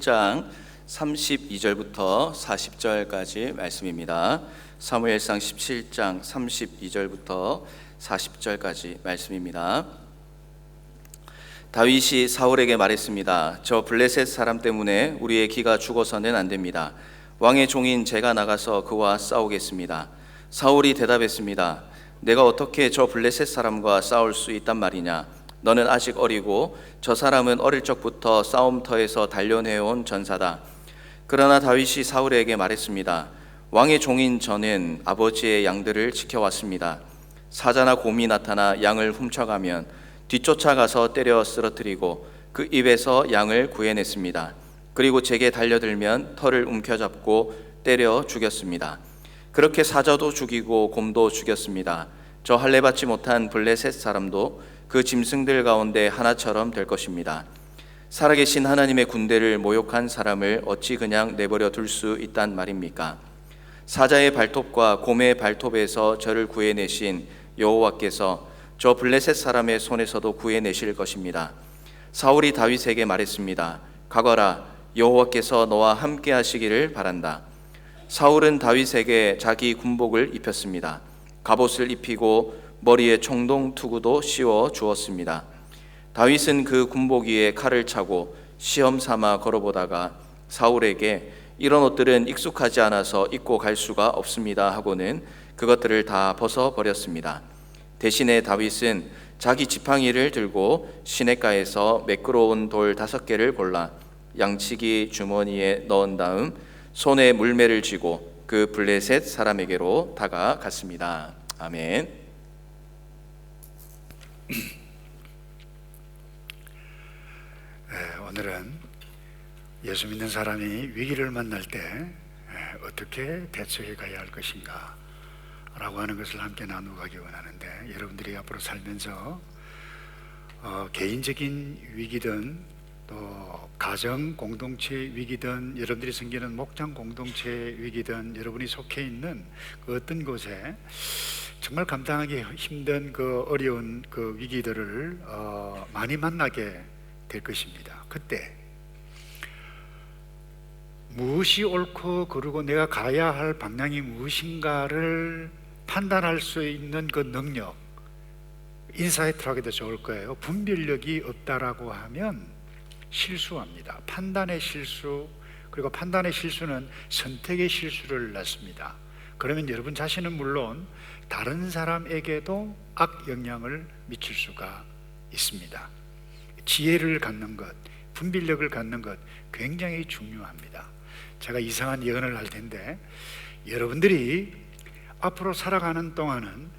17장 32절부터 40절까지 말씀입니다. 사무엘상 17장 32절부터 40절까지 말씀입니다. 다윗이 사울에게 말했습니다. 저 블레셋 사람 때문에 우리의 기가 죽어서는 안 됩니다. 왕의 종인 제가 나가서 그와 싸우겠습니다. 사울이 대답했습니다. 내가 어떻게 저 블레셋 사람과 싸울 수 있단 말이냐? 너는 아직 어리고 저 사람은 어릴 적부터 싸움터에서 단련해온 전사다. 그러나 다윗이 사울에게 말했습니다. 왕의 종인 저는 아버지의 양들을 지켜왔습니다. 사자나 곰이 나타나 양을 훔쳐가면 뒤쫓아가서 때려 쓰러뜨리고 그 입에서 양을 구해냈습니다. 그리고 제게 달려들면 털을 움켜잡고 때려 죽였습니다. 그렇게 사자도 죽이고 곰도 죽였습니다. 저 할례받지 못한 블레셋 사람도 그 짐승들 가운데 하나처럼 될 것입니다. 살아계신 하나님의 군대를 모욕한 사람을 어찌 그냥 내버려 둘 수 있단 말입니까? 사자의 발톱과 곰의 발톱에서 저를 구해내신 여호와께서 저 블레셋 사람의 손에서도 구해내실 것입니다. 사울이 다윗에게 말했습니다. 가거라, 여호와께서 너와 함께 하시기를 바란다. 사울은 다윗에게 자기 군복을 입혔습니다. 갑옷을 입히고 머리에 청동 투구도 씌워 주었습니다. 다윗은 그 군복 위에 칼을 차고 시험 삼아 걸어보다가 사울에게 이런 옷들은 익숙하지 않아서 입고 갈 수가 없습니다 하고는 그것들을 다 벗어버렸습니다. 대신에 다윗은 자기 지팡이를 들고 시냇가에서 매끄러운 돌 5개를 골라 양치기 주머니에 넣은 다음 손에 물매를 쥐고 그 블레셋 사람에게로 다가갔습니다. 아멘. 오늘은 예수 믿는 사람이 위기를 만날 때 어떻게 대처해 가야 할 것인가 라고 하는 것을 함께 나누기 원하는데, 여러분들이 앞으로 살면서 개인적인 위기든 또 가정 공동체 위기든 여러분들이 섬기는 목장 공동체 위기든 여러분이 속해 있는 그 어떤 곳에 정말 감당하기 힘든 그 어려운 그 위기들을 많이 만나게 될 것입니다. 그때 무엇이 옳고 그르고 내가 가야 할 방향이 무엇인가를 판단할 수 있는 그 능력, 인사이트로 하기도 좋을 거예요. 분별력이 없다라고 하면 실수합니다. 판단의 실수, 그리고 판단의 실수는 선택의 실수를 낳습니다. 그러면 여러분 자신은 물론 다른 사람에게도 악영향을 미칠 수가 있습니다. 지혜를 갖는 것, 분별력을 갖는 것 굉장히 중요합니다. 제가 이상한 예언을 할 텐데, 여러분들이 앞으로 살아가는 동안은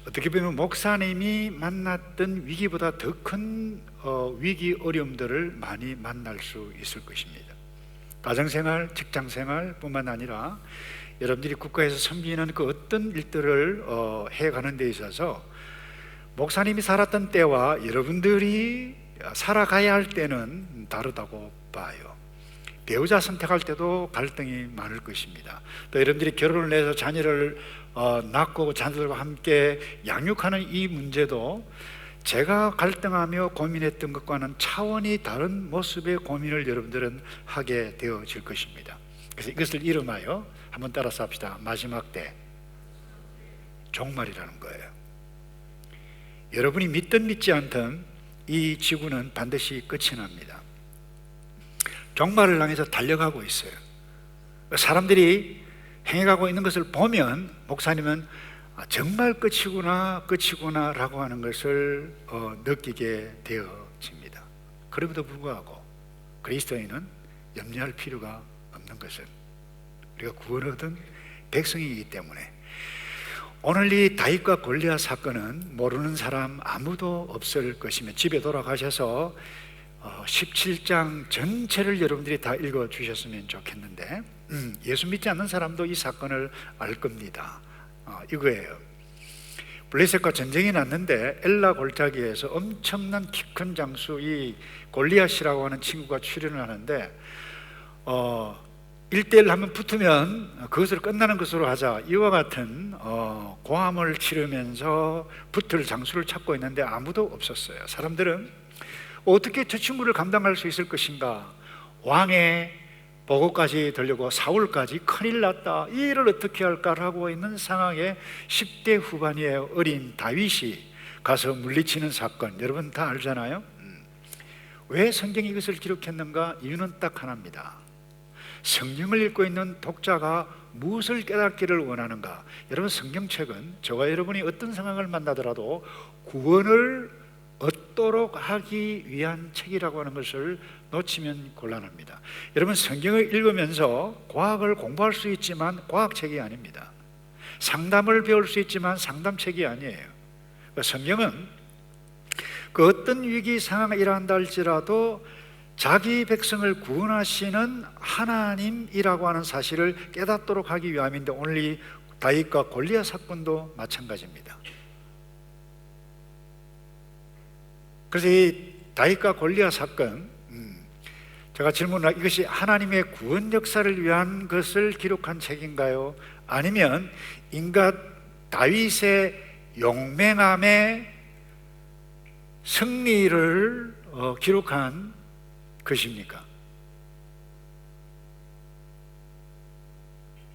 어떻게 보면 목사님이 만났던 위기보다 더 큰 위기 어려움들을 많이 만날 수 있을 것입니다. 가정생활, 직장생활 뿐만 아니라 여러분들이 국가에서 섬기는 그 어떤 일들을 해가는 데 있어서 목사님이 살았던 때와 여러분들이 살아가야 할 때는 다르다고 봐요. 배우자 선택할 때도 갈등이 많을 것입니다. 또 여러분들이 결혼을 해서 자녀를 낳고 자녀들과 함께 양육하는 이 문제도 제가 갈등하며 고민했던 것과는 차원이 다른 모습의 고민을 여러분들은 하게 되어질 것입니다. 그래서 이것을 이름하여 한번 따라서 합시다. 마지막 때 종말이라는 거예요. 여러분이 믿든 믿지 않든 이 지구는 반드시 끝이 납니다. 종말을 향해서 달려가고 있어요. 사람들이 행해가고 있는 것을 보면 목사님은 정말 끝이구나 라고 하는 것을 느끼게 되어집니다. 그럼에도 불구하고 그리스도인은 염려할 필요가 없는 것은 우리가 구원을 얻은 백성이기 때문에, 오늘 이 다윗과 골리앗 사건은 모르는 사람 아무도 없을 것이며, 집에 돌아가셔서 17장 전체를 여러분들이 다 읽어주셨으면 좋겠는데, 예수 믿지 않는 사람도 이 사건을 알 겁니다. 이거예요. 블레셋과 전쟁이 났는데 엘라 골짜기에서 엄청난 키 큰 장수 이 골리앗이라고 하는 친구가 출현을 하는데 1대1 한번 붙으면 그것을 끝나는 것으로 하자, 이와 같은 고함을 치르면서 붙을 장수를 찾고 있는데 아무도 없었어요. 사람들은 어떻게 저 친구를 감당할 수 있을 것인가, 왕의 보고까지 들려고 사울까지 큰일 났다, 이 일을 어떻게 할까 하고 있는 상황에 10대 후반의 어린 다윗이 가서 물리치는 사건, 여러분 다 알잖아요. 왜 성경이 이것을 기록했는가? 이유는 딱 하나입니다. 성경을 읽고 있는 독자가 무엇을 깨닫기를 원하는가? 여러분, 성경책은 저와 여러분이 어떤 상황을 만나더라도 구원을 얻도록 하기 위한 책이라고 하는 것을 놓치면 곤란합니다. 여러분, 성경을 읽으면서 과학을 공부할 수 있지만 과학책이 아닙니다. 상담을 배울 수 있지만 상담책이 아니에요. 성경은 그 어떤 위기 상황이 일어난다 할지라도 자기 백성을 구원하시는 하나님이라고 하는 사실을 깨닫도록 하기 위함인데, 오늘 이 다윗과 골리앗 사건도 마찬가지입니다. 그래서 이 다윗과 골리앗 사건, 제가 질문을, 이것이 하나님의 구원 역사를 위한 것을 기록한 책인가요? 아니면 인간 다윗의 용맹함의 승리를 기록한 것입니까?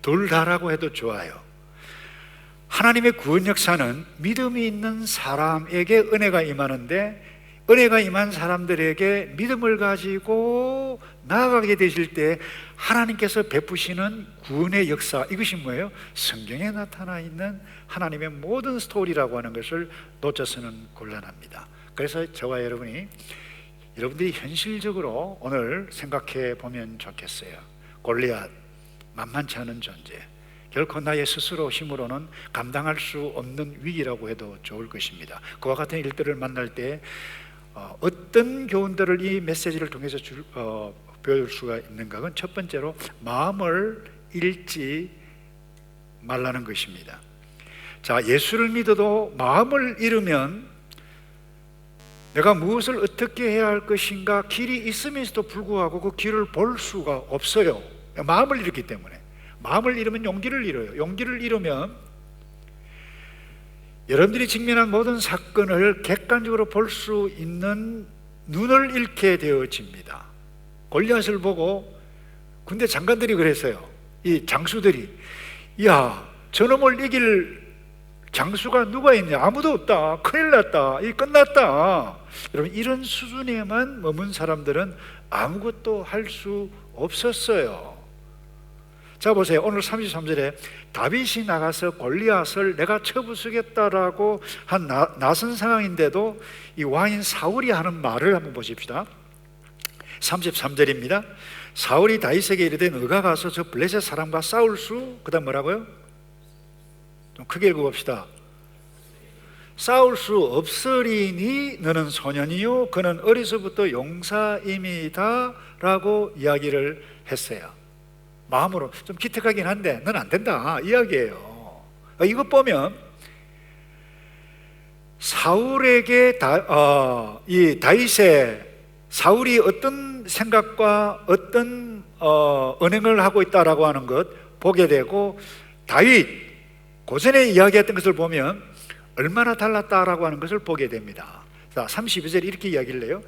둘 다라고 해도 좋아요. 하나님의 구원 역사는 믿음이 있는 사람에게 은혜가 임하는데, 은혜가 임한 사람들에게 믿음을 가지고 나아가게 되실 때 하나님께서 베푸시는 구원의 역사, 이것이 뭐예요? 성경에 나타나 있는 하나님의 모든 스토리라고 하는 것을 놓쳐서는 곤란합니다. 그래서 저와 여러분들이 현실적으로 오늘 생각해 보면 좋겠어요. 골리앗, 만만치 않은 존재, 결코 나의 스스로 힘으로는 감당할 수 없는 위기라고 해도 좋을 것입니다. 그와 같은 일들을 만날 때 어떤 교훈들을 이 메시지를 통해서 배울 수가 있는가? 그건 첫 번째로 마음을 잃지 말라는 것입니다. 자, 예수를 믿어도 마음을 잃으면 내가 무엇을 어떻게 해야 할 것인가, 길이 있으면서도 불구하고 그 길을 볼 수가 없어요. 마음을 잃기 때문에. 마음을 잃으면 용기를 잃어요. 용기를 잃으면 여러분들이 직면한 모든 사건을 객관적으로 볼 수 있는 눈을 잃게 되어집니다. 골리앗을 보고 군대 장관들이 그랬어요. 이 장수들이, 야, 저놈을 이길 장수가 누가 있냐? 아무도 없다. 큰일 났다. 이 끝났다. 여러분, 이런 수준에만 머문 사람들은 아무것도 할 수 없었어요. 자, 보세요. 오늘 33절에 다윗이 나가서 골리앗을 내가 쳐부수겠다라고 한 낯선 상황인데도 이 왕인 사울이 하는 말을 한번 보십시다. 33절입니다. 사울이 다윗에게 이르되 너가 가서 저 블레셋 사람과 싸울 수, 그 다음 뭐라고요? 좀 크게 읽어봅시다. 싸울 수 없으리니 너는 소년이요 그는 어려서부터 용사임이다 라고 이야기를 했어요. 마음으로 좀 기특하긴 한데 넌 안 된다 이야기예요. 이것 보면 사울에게 이 다윗의 사울이 어떤 생각과 어떤 언행을 하고 있다라고 하는 것 보게 되고, 다윗 고전에 이야기했던 것을 보면 얼마나 달랐다라고 하는 것을 보게 됩니다. 자, 32절에 이렇게 이야기를 해요.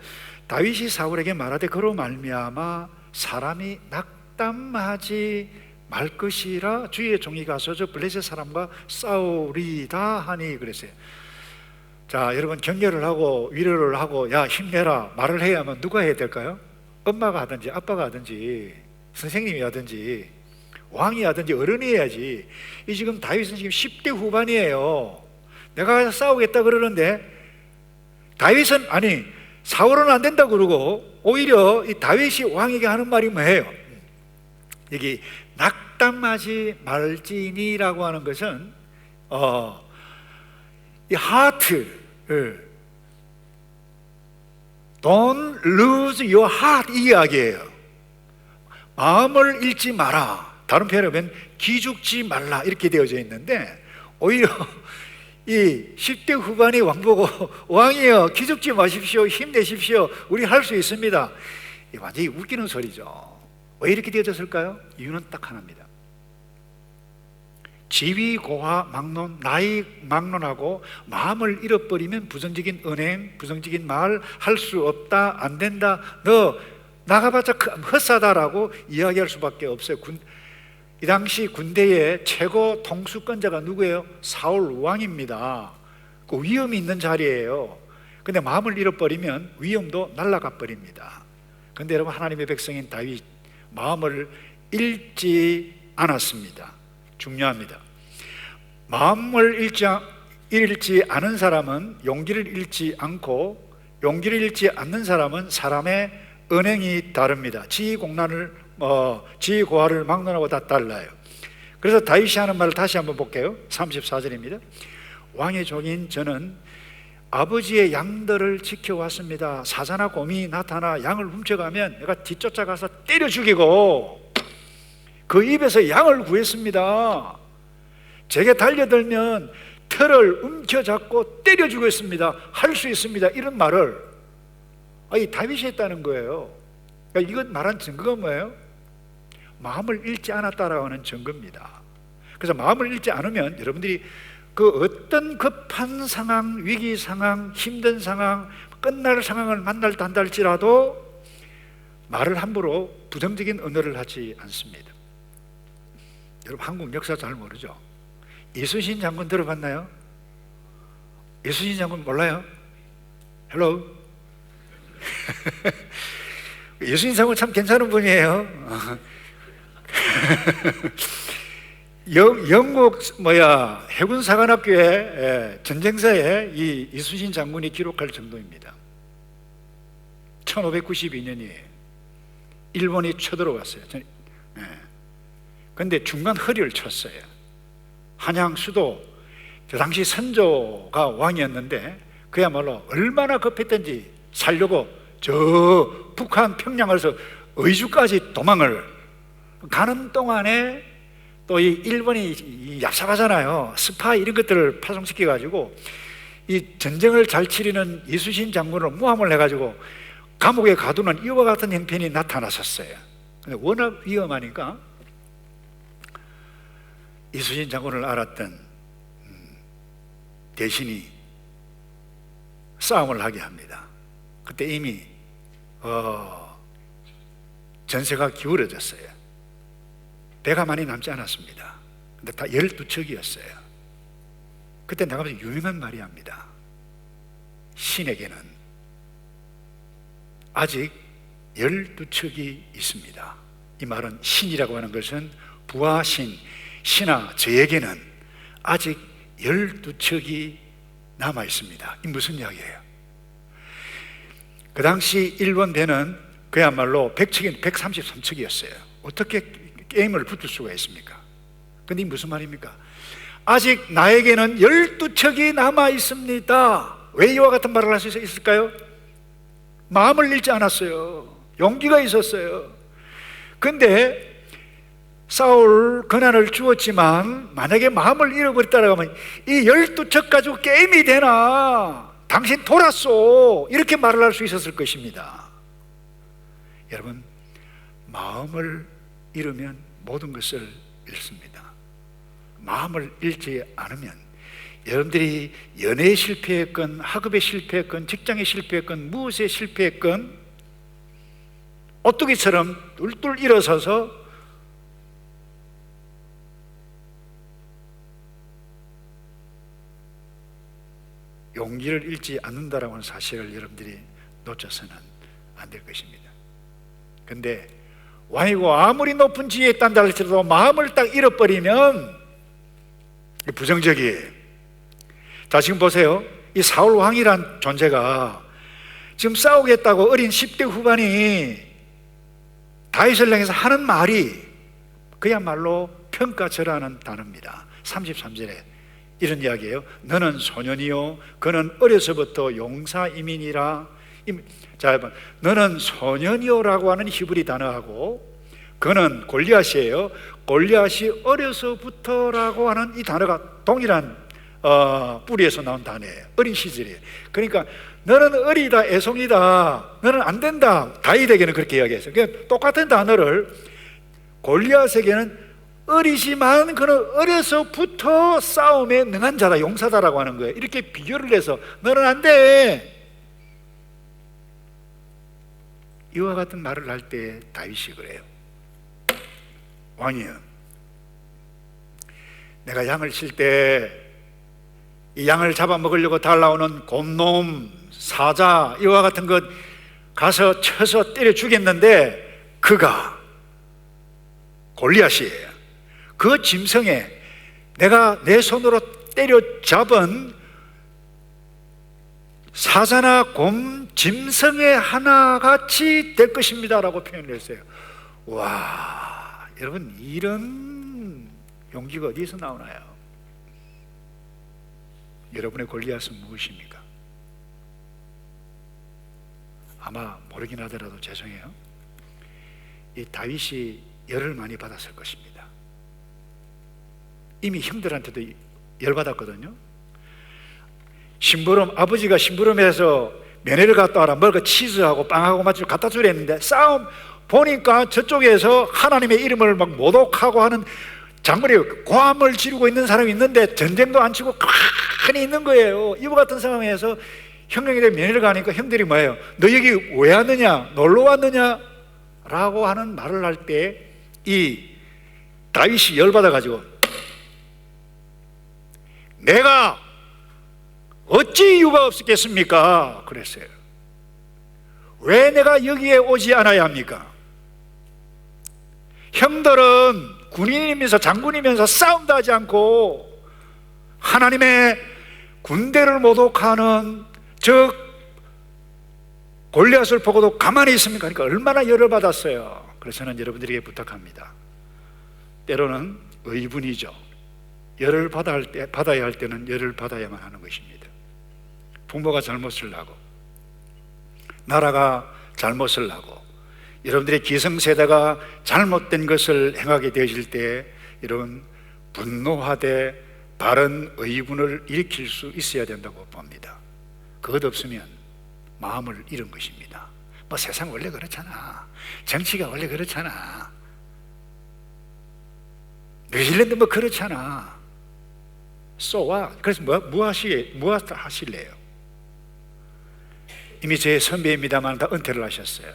다윗이 사울에게 말하되 그로 말미암아 사람이 낙담하지 말 것이라 주의 종이 가서 저 블레셋 사람과 싸우리다 하니 그랬어요. 자, 여러분, 격려를 하고 위로를 하고 야 힘내라 말을 해야 하면 누가 해야 될까요? 엄마가 하든지 아빠가 하든지 선생님이 하든지 왕이 하든지 어른이 해야지. 이 지금 다윗은 지금 10대 후반이에요. 내가 싸우겠다 그러는데 다윗은 아니 사울은 안 된다 그러고 오히려 이 다윗이 왕에게 하는 말이 뭐예요? 여기 낙담하지 말지니라고 하는 것은 이 하트를 Don't lose your heart 이 이야기예요. 마음을 잃지 마라. 다른 표현으로 하면 기죽지 말라 이렇게 되어져 있는데, 오히려 이 10대 후반이 왕보고 왕이여 기죽지 마십시오, 힘내십시오, 우리 할 수 있습니다. 이 완전히 웃기는 소리죠. 왜 이렇게 되어졌을까요? 이유는 딱 하나입니다. 지위 고하 막론, 나이 막론하고 마음을 잃어버리면 부정적인 언행, 부정적인 말 할 수 없다, 안 된다, 너 나가봤자 헛사다라고 이야기할 수밖에 없어요. 이 당시 군대의 최고 통수권자가 누구예요? 사울 왕입니다. 그 위험이 있는 자리예요. 근데 마음을 잃어버리면 위험도 날아가 버립니다. 근데 여러분, 하나님의 백성인 다윗 마음을 잃지 않았습니다. 중요합니다. 마음을 잃지 않은 사람은 용기를 잃지 않고, 용기를 잃지 않는 사람은 사람의 은행이 다릅니다. 지휘고하를 막론하고 다 달라요. 그래서 다윗이 하는 말을 다시 한번 볼게요. 34절입니다. 왕의 종인 저는 아버지의 양들을 지켜왔습니다. 사자나 곰이 나타나 양을 훔쳐가면 내가 뒤쫓아가서 때려 죽이고 그 입에서 양을 구했습니다. 제게 달려들면 털을 움켜잡고 때려 죽였습니다. 할 수 있습니다. 이런 말을 이 다윗이 했다는 거예요. 그러니까 이것 말한 증거가 뭐예요? 마음을 잃지 않았다라고 하는 증거입니다. 그래서 마음을 잃지 않으면 여러분들이 그 어떤 급한 상황, 위기 상황, 힘든 상황, 끝날 상황을 만날다 한달지라도 말을 함부로 부정적인 언어를 하지 않습니다. 여러분, 한국 역사 잘 모르죠? 이순신 장군 들어봤나요? 이순신 장군 몰라요? 헬로? 이순신 장군 참 괜찮은 분이에요. 영국 해군사관학교의 전쟁사에 이 이순신 장군이 기록할 정도입니다. 1592년이에요. 일본이 쳐들어왔어요. 그런데 중간 허리를 쳤어요. 한양 수도, 그 당시 선조가 왕이었는데 그야말로 얼마나 급했던지 살려고 저 북한 평양에서 의주까지 도망을 가는 동안에 또 이 일본이 얍삽하잖아요. 스파 이런 것들을 파송시켜가지고 이 전쟁을 잘 치르는 이순신 장군을 모함을 해가지고 감옥에 가두는 이와 같은 형편이 나타났었어요. 근데 워낙 위험하니까 이순신 장군을 알았던 대신이 싸움을 하게 합니다. 그때 이미 전세가 기울어졌어요. 배가 많이 남지 않았습니다. 근데 다 12척이었어요. 그때 나가면서 유명한 말이 합니다. 신에게는 아직 12척이 있습니다. 이 말은 신이라고 하는 것은 부하신, 신아 저에게는 아직 12척이 남아 있습니다. 이 무슨 이야기예요? 그 당시 일본 배는 그야말로 100척이 133척이었어요. 어떻게 게임을 붙을 수가 있습니까? 근데 이 무슨 말입니까? 아직 나에게는 12척이 남아 있습니다. 왜 이와 같은 말을 할 수 있을까요? 마음을 잃지 않았어요. 용기가 있었어요. 근데 사울 고난을 주었지만 만약에 마음을 잃어버렸다고 하면 이 12척 가지고 게임이 되나? 당신 돌았어. 이렇게 말을 할 수 있었을 것입니다. 여러분, 마음을 잃으면 모든 것을 잃습니다. 마음을 잃지 않으면 여러분들이 연애에 실패했건 학업에 실패했건 직장에 실패했건 무엇에 실패했건 오뚜기처럼 뚫뚫 일어서서 용기를 잃지 않는다라고 하는 사실을 여러분들이 놓쳐서는 안 될 것입니다. 그런데 왕이고 아무리 높은 지위에 있단다 할지라도 마음을 딱 잃어버리면 부정적이에요. 자, 지금 보세요. 이 사울 왕이란 존재가 지금 싸우겠다고 어린 10대 후반이 다윗을 향해서 하는 말이 그야말로 평가절하는 단어입니다. 33절에 이런 이야기예요. 너는 소년이요 그는 어려서부터 용사이민이라. 자, 여러분, 너는 소년이요라고 하는 히브리 단어하고 그는 골리앗이에요. 골리앗이 어려서부터라고 하는 이 단어가 동일한 뿌리에서 나온 단어예요. 어린 시절이에요. 그러니까 너는 어리다, 애송이다, 너는 안 된다. 다윗에게는 그렇게 이야기했어요. 그러니까 똑같은 단어를 골리앗에게는 어리지만 그는 어려서부터 싸움에 능한 자다, 용사다라고 하는 거예요. 이렇게 비교를 해서 너는 안 돼. 이와 같은 말을 할 때 다윗이 그래요. 왕이여, 내가 양을 칠 때 이 양을 잡아먹으려고 달라오는 곰놈, 사자 이와 같은 것 가서 쳐서 때려 죽였는데 그가 골리앗이에요. 그 짐승에 내가 내 손으로 때려 잡은 사자나 곰 짐승의 하나같이 될 것입니다 라고 표현을 했어요. 와, 여러분, 이런 용기가 어디서 나오나요? 여러분의 골리앗은 무엇입니까? 아마 모르긴 하더라도 죄송해요. 이 다윗이 열을 많이 받았을 것입니다. 이미 형들한테도 열받았거든요. 아버지가 심부름해서 면회를 갔다 와라, 뭘 치즈하고 빵하고 맛을 갖다 주려 했는데 싸움 보니까 저쪽에서 하나님의 이름을 막 모독하고 하는 장거리 고함을 지르고 있는 사람이 있는데 전쟁도 안 치고 가만히 있는 거예요. 이와 같은 상황에서 형님에게 면회를 가니까 형들이 뭐예요? 너 여기 왜 왔느냐? 놀러 왔느냐? 라고 하는 말을 할 때 이 다윗이 열받아가지고 내가 어찌 이유가 없었겠습니까? 그랬어요. 왜 내가 여기에 오지 않아야 합니까? 형들은 군인이면서 장군이면서 싸움도 하지 않고 하나님의 군대를 모독하는 저 골리앗을 보고도 가만히 있습니까? 그러니까 얼마나 열을 받았어요. 그래서 저는 여러분들에게 부탁합니다. 때로는 의분이죠. 열을 받아야 할 때는 열을 받아야만 하는 것입니다. 부모가 잘못을 하고 나라가 잘못을 하고 여러분들의 기성세대가 잘못된 것을 행하게 되어질 때 여러분 분노하되 바른 의분을 일으킬 수 있어야 된다고 봅니다. 그것 없으면 마음을 잃은 것입니다. 뭐 세상 원래 그렇잖아. 정치가 원래 그렇잖아. 뉴질랜드 뭐 그렇잖아. So what? 그래서 뭐 하실래요? 이미 제 선배입니다만 다 은퇴를 하셨어요.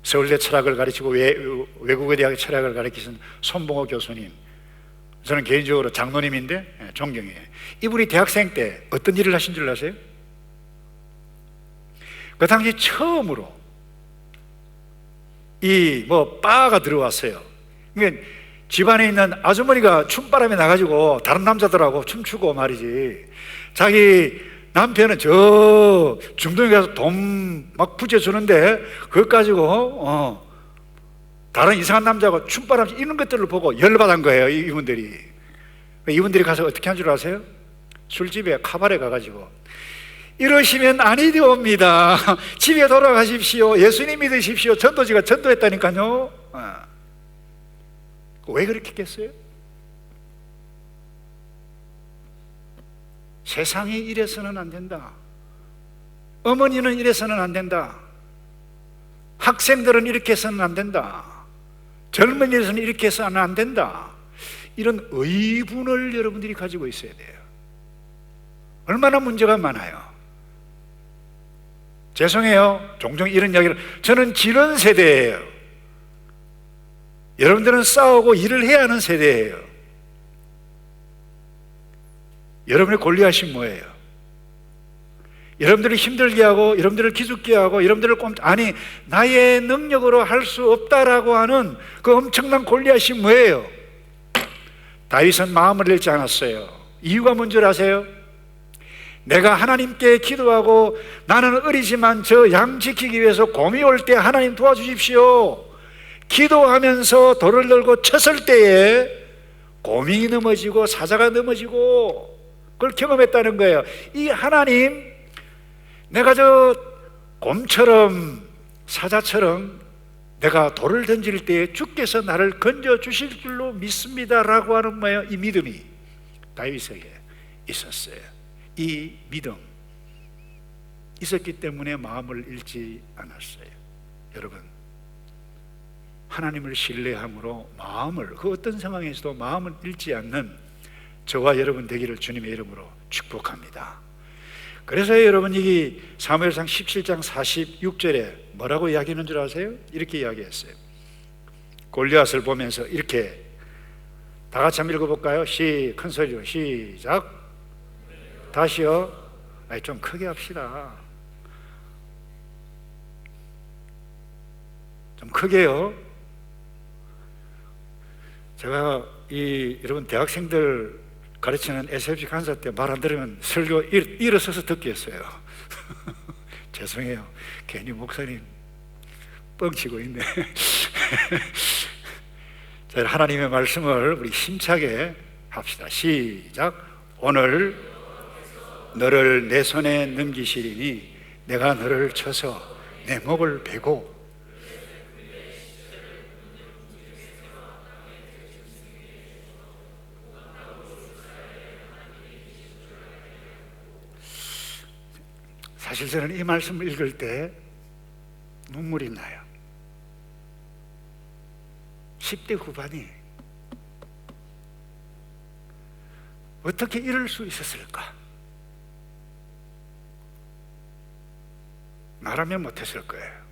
서울대 철학을 가르치고 외국어 대학의 철학을 가르치신 손봉호 교수님, 저는 개인적으로 장로님인데 존경해요. 이분이 대학생 때 어떤 일을 하신 줄 아세요? 그 당시 처음으로 바가 들어왔어요. 그러니까 집안에 있는 아주머니가 춤바람에 나가지고 다른 남자들하고 춤추고 말이지, 자기 남편은 저 중동에 가서 돈 막 부채주는데 그것 가지고 다른 이상한 남자하고 춤바람 이런 것들을 보고 열받은 거예요. 이분들이 가서 어떻게 한 줄 아세요? 술집에 카바레 가가지고 이러시면 아니되옵니다. 집에 돌아가십시오. 예수님 믿으십시오. 전도지가 전도했다니까요. 왜 그렇게 했겠어요? 세상이 이래서는 안 된다. 어머니는 이래서는 안 된다. 학생들은 이렇게 해서는 안 된다. 젊은이들은 이렇게 해서는 안 된다. 이런 의분을 여러분들이 가지고 있어야 돼요. 얼마나 문제가 많아요. 죄송해요. 종종 이런 이야기를, 저는 지른 세대예요. 여러분들은 싸우고 일을 해야 하는 세대예요. 여러분의 골리앗이 뭐예요? 여러분들을 힘들게 하고 여러분들을 기죽게 하고 여러분들을 나의 능력으로 할 수 없다라고 하는 그 엄청난 골리앗이 뭐예요? 다윗은 마음을 잃지 않았어요. 이유가 뭔 줄 아세요? 내가 하나님께 기도하고 나는 어리지만 저 양 지키기 위해서 곰이 올 때 하나님 도와주십시오. 기도하면서 돌을 들고 쳤을 때에 곰이 넘어지고 사자가 넘어지고 그걸 경험했다는 거예요. 이 하나님, 내가 저 곰처럼 사자처럼 내가 돌을 던질 때 주께서 나를 건져 주실 줄로 믿습니다라고 하는 뭐예요? 이 믿음이 다윗에게 있었어요. 이 믿음 있었기 때문에 마음을 잃지 않았어요. 여러분, 하나님을 신뢰함으로 그 어떤 상황에서도 마음을 잃지 않는 저와 여러분 되기를 주님의 이름으로 축복합니다. 그래서 여러분 이 사무엘상 17장 46절에 뭐라고 이야기하는 줄 아세요? 이렇게 이야기했어요. 골리앗을 보면서 이렇게 다 같이 한번 읽어볼까요? 큰 소리로 시작. 다시요. 좀 크게 합시다. 좀 크게요. 제가 여러분 대학생들 가르치는 SFC 강사 때 말 안 들으면 설교 일어서서 듣게 했어요. 죄송해요. 괜히 목사님 뻥치고 있네. 자, 하나님의 말씀을 우리 힘차게 합시다. 시작. 오늘 너를 내 손에 넘기시리니 내가 너를 쳐서 내 목을 베고 사실 저는 이 말씀을 읽을 때 눈물이 나요. 10대 후반이 어떻게 이럴 수 있었을까? 나라면 못했을 거예요.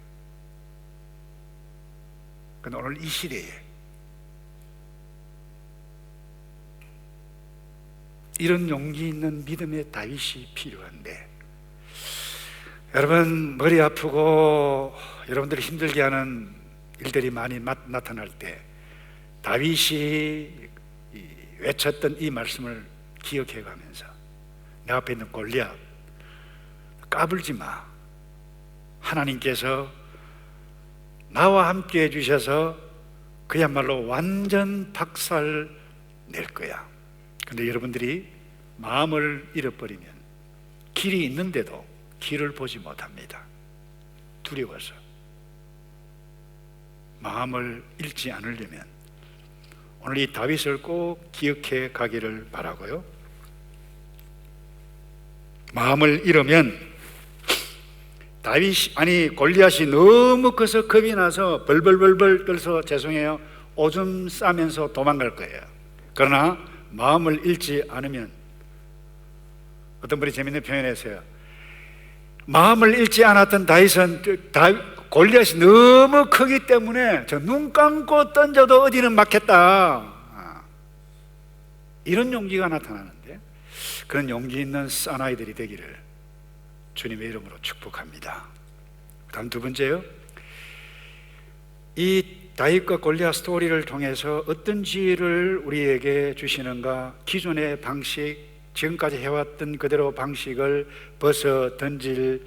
근데 오늘 이 시대에 이런 용기 있는 믿음의 다윗이 필요한데, 여러분 머리 아프고 여러분들이 힘들게 하는 일들이 많이 나타날 때 다윗이 외쳤던 이 말씀을 기억해 가면서 내 앞에 있는 골리앗 까불지 마. 하나님께서 나와 함께 해주셔서 그야말로 완전 박살 낼 거야. 근데 여러분들이 마음을 잃어버리면 길이 있는데도 길을 보지 못합니다. 두려워서. 마음을 잃지 않으려면 오늘 이 다윗을 꼭 기억해 가기를 바라고요. 마음을 잃으면 골리앗이 너무 커서 겁이 나서 벌벌벌벌 떨서 죄송해요 오줌 싸면서 도망갈 거예요. 그러나 마음을 잃지 않으면, 어떤 분이 재밌는 표현했어요. 마음을 잃지 않았던 다윗은 골리앗이 너무 크기 때문에 저 눈 감고 던져도 어디는 맞겠다, 이런 용기가 나타나는데, 그런 용기 있는 사나이들이 되기를 주님의 이름으로 축복합니다. 다음 두 번째요, 이 다윗과 골리앗 스토리를 통해서 어떤 지혜를 우리에게 주시는가? 기존의 방식, 지금까지 해왔던 그대로 방식을 벗어 던질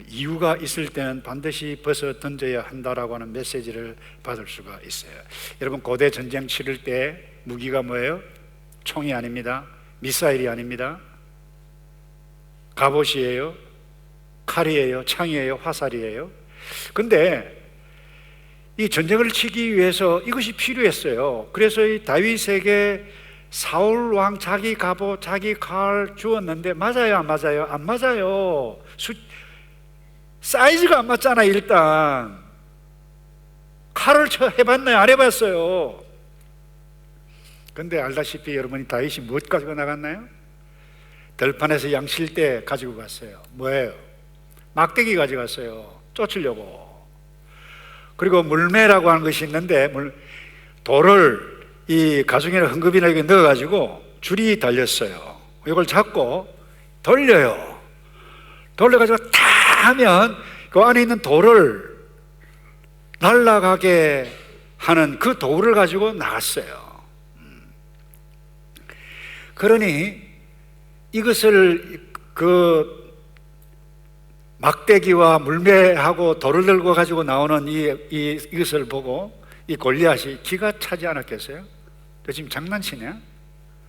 이유가 있을 때는 반드시 벗어 던져야 한다라고 하는 메시지를 받을 수가 있어요. 여러분 고대 전쟁 치를 때 무기가 뭐예요? 총이 아닙니다. 미사일이 아닙니다. 갑옷이에요. 칼이에요. 창이에요. 화살이에요. 근데 이 전쟁을 치기 위해서 이것이 필요했어요. 그래서 이 다윗에게 사울 왕 자기 갑옷, 자기 칼 주었는데 맞아요, 안 맞아요? 안 맞아요. 사이즈가 안 맞잖아요. 일단 칼을 해봤나요? 안 해봤어요. 근데 알다시피 여러분이 다윗이 무엇 가지고 나갔나요? 들판에서 양 칠 때 가지고 갔어요. 뭐예요? 막대기 가져갔어요. 쫓으려고. 그리고 물매라고 하는 것이 있는데 돌을 이 가죽이나 헝겊이나 이렇게 넣어가지고 줄이 달렸어요. 이걸 잡고 돌려요. 돌려가지고 탁 하면 그 안에 있는 돌을 날아가게 하는 그 돌을 가지고 나갔어요. 그러니 이것을 그 막대기와 물매하고 돌을 들고 가지고 나오는 이것을 보고 이 골리앗이 기가 차지 않았겠어요? 너 지금 장난치냐?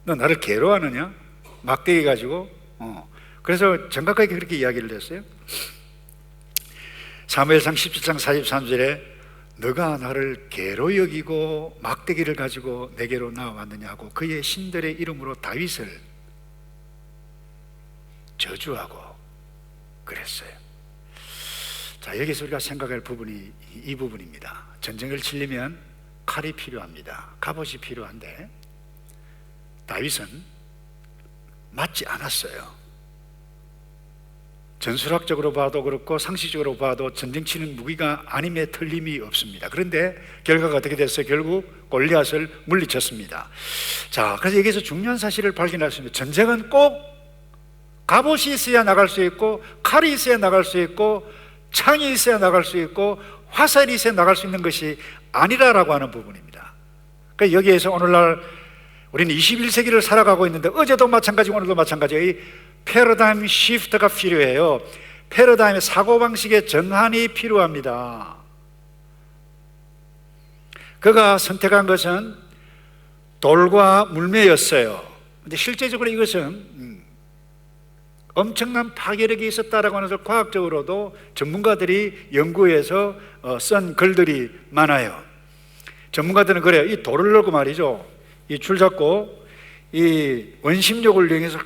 너 나를 괴로워하느냐? 막대기 가지고? 그래서 정확하게 그렇게 이야기를 했어요. 사무엘상 17장 43절에 너가 나를 괴로 여기고 막대기를 가지고 내게로 나와왔느냐고 그의 신들의 이름으로 다윗을 저주하고 그랬어요. 자, 여기서 우리가 생각할 부분이 이 부분입니다. 전쟁을 치려면 칼이 필요합니다. 갑옷이 필요한데 다윗은 맞지 않았어요. 전술학적으로 봐도 그렇고 상식적으로 봐도 전쟁 치는 무기가 아님에 틀림이 없습니다. 그런데 결과가 어떻게 됐어요? 결국 골리앗을 물리쳤습니다. 자, 그래서 여기서 중요한 사실을 발견했습니다. 전쟁은 꼭 갑옷이 있어야 나갈 수 있고, 칼이 있어야 나갈 수 있고, 창이 있어야 나갈 수 있고, 화살이 있어야 나갈 수 있는 것이 아니라라고 하는 부분입니다. 그러니까 여기에서 오늘날 우리는 21세기를 살아가고 있는데, 어제도 마찬가지고 오늘도 마찬가지예요. 이 패러다임 시프트가 필요해요. 패러다임의 사고방식의 전환이 필요합니다. 그가 선택한 것은 돌과 물매였어요. 근데 실제적으로 이것은 엄청난 파괴력이 있었다라고 하는 것을 과학적으로도 전문가들이 연구해서 쓴 글들이 많아요. 전문가들은 그래요. 이 돌을 넣고 말이죠, 이 줄 잡고 이 원심력을 이용해서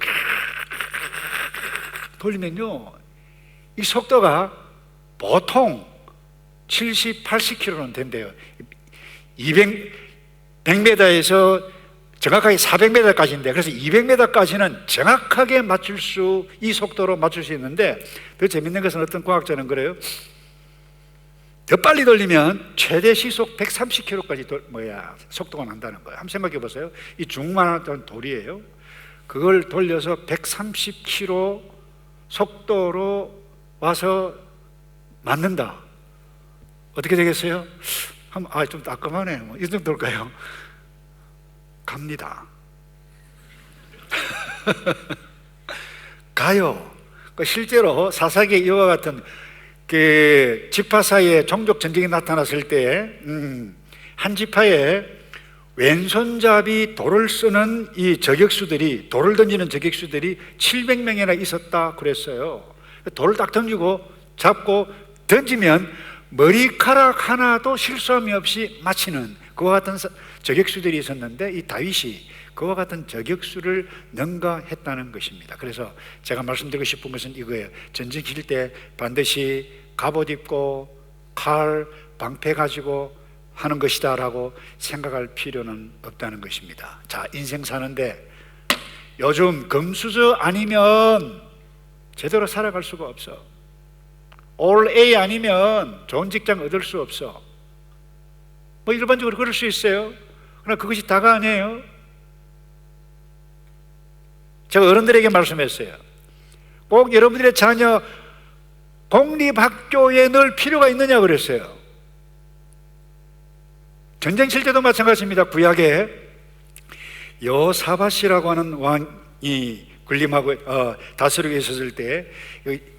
돌리면요, 이 속도가 보통 70, 80km는 된대요. 100m에서 정확하게 400m까지인데, 그래서 200m까지는 정확하게 이 속도로 맞출 수 있는데, 더 재밌는 것은 어떤 과학자는 그래요. 더 빨리 돌리면 최대 시속 130km까지 속도가 난다는 거예요. 한번 생각해 보세요. 이 중만한 돌이에요. 그걸 돌려서 130km 속도로 와서 맞는다. 어떻게 되겠어요? 좀 따끔하네. 이 정도일까요? 갑니다. 가요. 실제로 사사기의 이와 같은 그 지파 사이에 종족 전쟁이 나타났을 때, 한 지파에 왼손잡이 돌을 쓰는 이 저격수들이, 돌을 던지는 저격수들이 700명이나 있었다 그랬어요. 돌을 딱 던지고 잡고 던지면 머리카락 하나도 실수함이 없이 맞히는 그와 같은 저격수들이 있었는데, 이 다윗이 그와 같은 저격수를 능가했다는 것입니다. 그래서 제가 말씀드리고 싶은 것은 이거예요. 전쟁일 때 반드시 갑옷 입고 칼, 방패 가지고 하는 것이다 라고 생각할 필요는 없다는 것입니다. 자, 인생 사는데 요즘 금수저 아니면 제대로 살아갈 수가 없어. 올 A 아니면 좋은 직장 얻을 수 없어. 일반적으로 그럴 수 있어요. 그러나 그것이 다가 아니에요. 제가 어른들에게 말씀했어요. 꼭 여러분들의 자녀 공립학교에 넣을 필요가 있느냐 그랬어요. 전쟁 칠 때도 마찬가지입니다. 구약에 여사밧이라고 하는 왕이 군림하고 다스리고 있었을 때,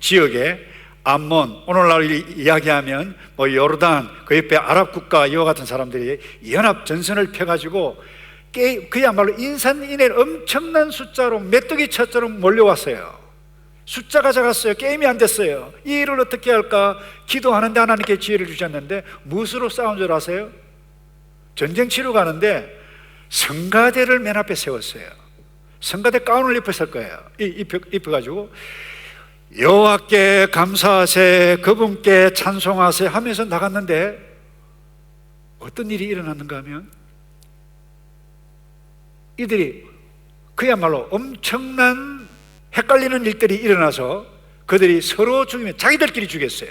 지역에 암몬, 오늘날 이야기하면 요르단, 그 옆에 아랍 국가 이와 같은 사람들이 연합 전선을 펴가지고 그야말로 인산인해 엄청난 숫자로 메뚜기처럼 몰려왔어요. 숫자가 작았어요. 게임이 안 됐어요. 이 일을 어떻게 할까 기도하는데 하나님께 지혜를 주셨는데, 무엇으로 싸운 줄 아세요? 전쟁 치러 가는데 성가대를 맨 앞에 세웠어요. 성가대 가운을 입었을 거예요. 입혀가지고 여호와께 감사하세, 그분께 찬송하세 하면서 나갔는데, 어떤 일이 일어났는가 하면 이들이 그야말로 엄청난 헷갈리는 일들이 일어나서 그들이 서로 죽이면 자기들끼리 죽였어요.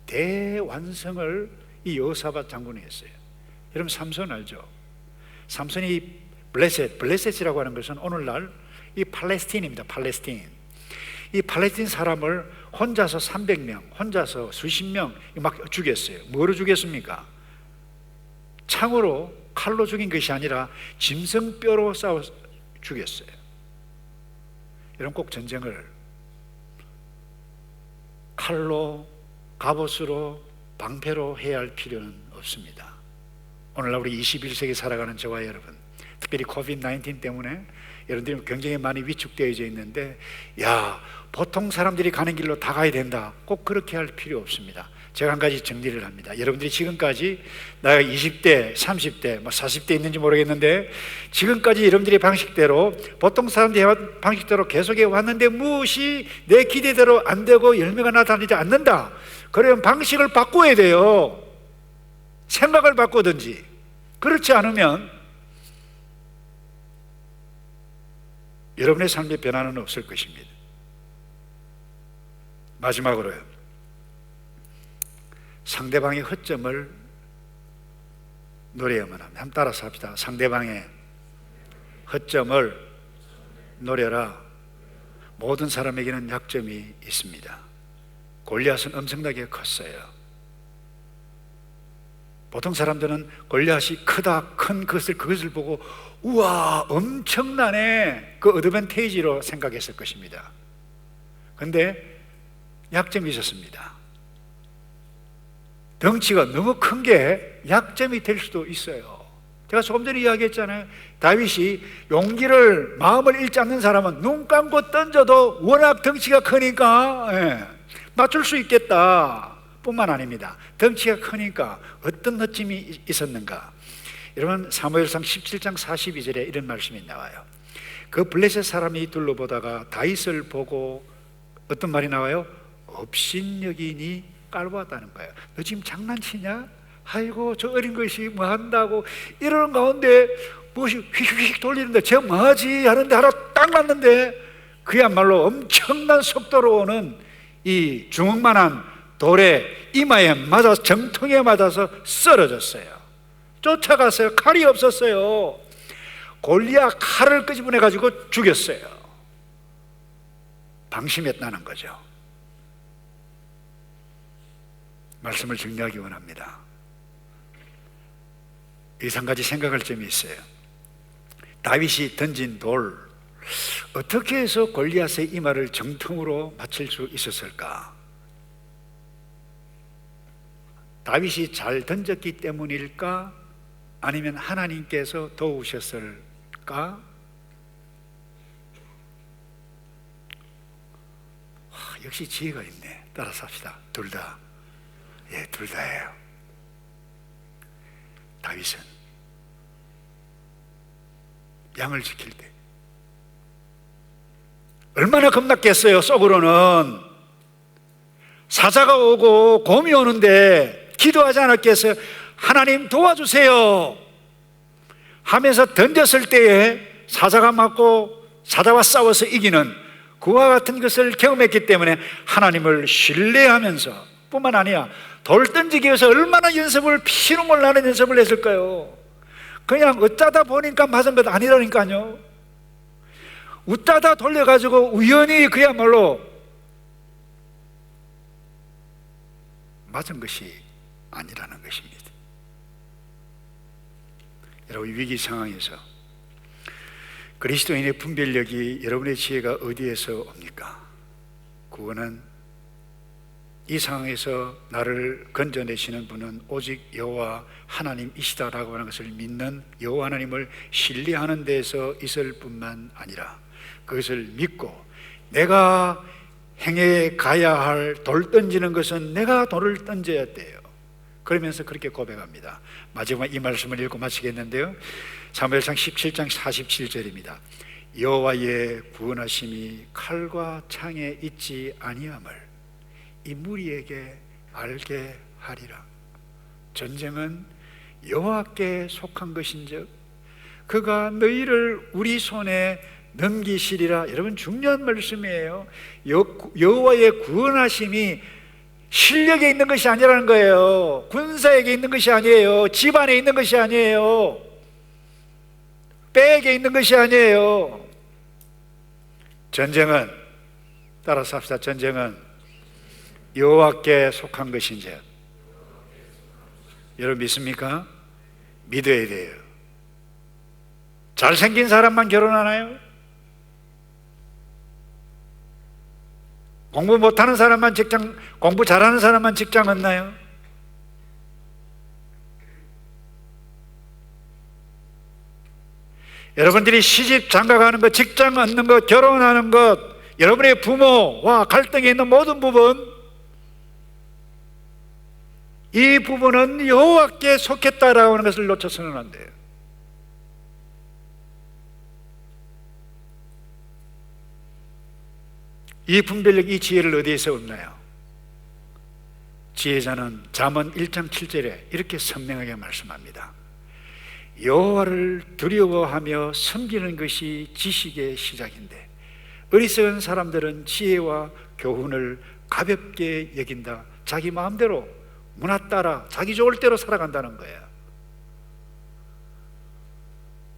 대완성을 이 여호사밧 장군이 했어요. 여러분 삼손 알죠? 삼손이 블레셋이라고 하는 것은 오늘날 이 팔레스틴입니다. 팔레스틴. 이 팔레스틴 사람을 혼자서 300명, 혼자서 수십 명 막 죽였어요. 뭐로 죽였습니까? 창으로, 칼로 죽인 것이 아니라 짐승뼈로 싸워 죽였어요. 여러분 꼭 전쟁을 칼로, 갑옷으로, 방패로 해야 할 필요는 없습니다. 오늘날 우리 21세기 살아가는 저와 여러분, 특별히 코비드-19 때문에 여러분들이 굉장히 많이 위축되어 있는데, 보통 사람들이 가는 길로 다 가야 된다, 꼭 그렇게 할 필요 없습니다. 제가 한 가지 정리를 합니다. 여러분들이 지금까지 나이가 20대, 30대, 40대 있는지 모르겠는데, 지금까지 여러분들의 방식대로, 보통 사람들의 방식대로 계속해 왔는데 무엇이 내 기대대로 안 되고 열매가 나타나지 않는다. 그러면 방식을 바꿔야 돼요. 생각을 바꾸든지. 그렇지 않으면 여러분의 삶의 변화는 없을 것입니다. 마지막으로요, 상대방의 허점을 노려야만 합니다. 한번 따라서 합시다. 상대방의 허점을 노려라. 모든 사람에게는 약점이 있습니다. 골리앗은 엄청나게 컸어요. 보통 사람들은 골리앗이 크다, 큰 그것을 보고 우와 엄청나네, 그 어드밴테이지로 생각했을 것입니다. 그런데 약점이 있었습니다. 덩치가 너무 큰 게 약점이 될 수도 있어요. 제가 조금 전에 이야기했잖아요. 다윗이 용기를, 마음을 잃지 않는 사람은 눈 감고 던져도 워낙 덩치가 크니까 맞출 수 있겠다 뿐만 아닙니다. 덩치가 크니까 어떤 허점이 있었는가? 여러분, 사무엘상 17장 42절에 이런 말씀이 나와요. 그 블레셋 사람이 둘러보다가 다윗을 보고 어떤 말이 나와요? 업신여기니 깔보았다는 거예요. 너 지금 장난치냐? 아이고 저 어린 것이 뭐 한다고 이러는 가운데 무엇이 휙휙 돌리는데 쟤 뭐하지 하는데 하나 딱 맞는데 그야말로 엄청난 속도로 오는 이 주먹만한 돌에 이마에 맞아서, 정통에 맞아서 쓰러졌어요. 쫓아갔어요. 칼이 없었어요. 골리앗 칼을 끄집어내 가지고 죽였어요. 방심했다는 거죠. 말씀을 정리하기 원합니다. 이 한 가지 생각할 점이 있어요. 다윗이 던진 돌, 어떻게 해서 골리앗의 이마를 정통으로 맞출 수 있었을까? 다윗이 잘 던졌기 때문일까? 아니면 하나님께서 도우셨을까? 역시 지혜가 있네. 따라서 합시다. 둘 다. 예, 둘 다예요. 다윗은 양을 지킬 때 얼마나 겁났겠어요. 속으로는 사자가 오고 곰이 오는데 기도하지 않았겠어요? 하나님 도와주세요 하면서 던졌을 때에 사자가 맞고 사자와 싸워서 이기는 그와 같은 것을 경험했기 때문에 하나님을 신뢰하면서 뿐만 아니라 돌 던지기 위해서 얼마나 연습을, 피눈물 나는 연습을 했을까요? 그냥 어쩌다 보니까 맞은 것 아니라니까요. 웃다다 돌려가지고 우연히 그야말로 맞은 것이 아니라는 것입니다. 여러분, 위기 상황에서 그리스도인의 분별력이, 여러분의 지혜가 어디에서 옵니까? 그거는 이 상황에서 나를 건져내시는 분은 오직 여호와 하나님이시다라고 하는 것을 믿는 여호와 하나님을 신뢰하는 데에서 있을 뿐만 아니라 그것을 믿고 내가 행해 가야 할 돌 던지는 것은 내가 돌을 던져야 돼요. 그러면서 그렇게 고백합니다. 마지막 이 말씀을 읽고 마치겠는데요, 사무엘상 17장 47절입니다. 여호와의 구원하심이 칼과 창에 있지 아니함을 이 무리에게 알게 하리라. 전쟁은 여호와께 속한 것인즉 그가 너희를 우리 손에 넘기시리라. 여러분, 중요한 말씀이에요. 여호와의 구원하심이 실력에 있는 것이 아니라는 거예요. 군사에게 있는 것이 아니에요. 집안에 있는 것이 아니에요. 백에 있는 것이 아니에요. 전쟁은, 따라서 합시다. 전쟁은 여호와께 속한 것인지 여러분 믿습니까? 믿어야 돼요. 잘생긴 사람만 결혼하나요? 공부 못하는 사람만 직장, 공부 잘하는 사람만 직장 얻나요? 여러분들이 시집 장가가는 것, 직장 얻는 것, 결혼하는 것, 여러분의 부모와 갈등이 있는 모든 부분, 이 부분은 여호와께 속했다라고 하는 것을 놓쳐서는 안 돼요. 이 분별력, 이 지혜를 어디에서 얻나요? 지혜자는 잠언 1장 7절에 이렇게 선명하게 말씀합니다. 여호와를 두려워하며 섬기는 것이 지식의 시작인데 어리석은 사람들은 지혜와 교훈을 가볍게 여긴다. 자기 마음대로 문화 따라 자기 좋을 대로 살아간다는 거예요.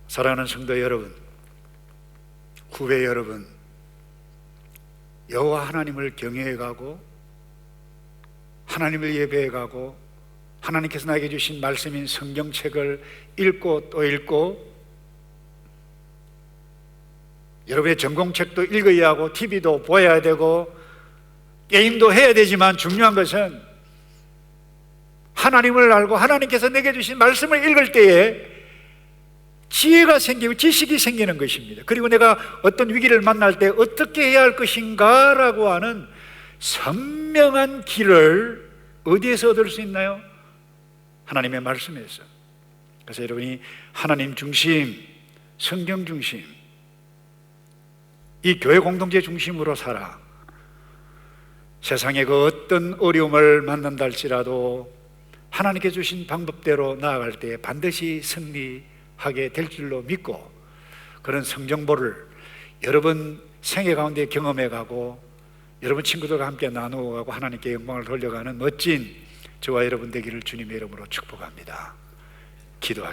사랑하는 성도 여러분, 후배 여러분, 여호와 하나님을 경외해가고 하나님을 예배해가고 하나님께서 나에게 주신 말씀인 성경책을 읽고 또 읽고, 여러분의 전공책도 읽어야 하고 TV도 보아야 되고 게임도 해야 되지만, 중요한 것은 하나님을 알고 하나님께서 내게 주신 말씀을 읽을 때에 지혜가 생기고 지식이 생기는 것입니다. 그리고 내가 어떤 위기를 만날 때 어떻게 해야 할 것인가 라고 하는 선명한 길을 어디에서 얻을 수 있나요? 하나님의 말씀에서. 그래서 여러분이 하나님 중심, 성경 중심, 이 교회 공동체 중심으로 살아 세상의 그 어떤 어려움을 만난다 할지라도 하나님께 주신 방법대로 나아갈 때 반드시 승리하게 될 줄로 믿고, 그런 성정보를 여러분 생애 가운데 경험해 가고 여러분 친구들과 함께 나누어 가고 하나님께 영광을 돌려가는 멋진 저와 여러분 되기를 주님의 이름으로 축복합니다. 기도하겠습니다.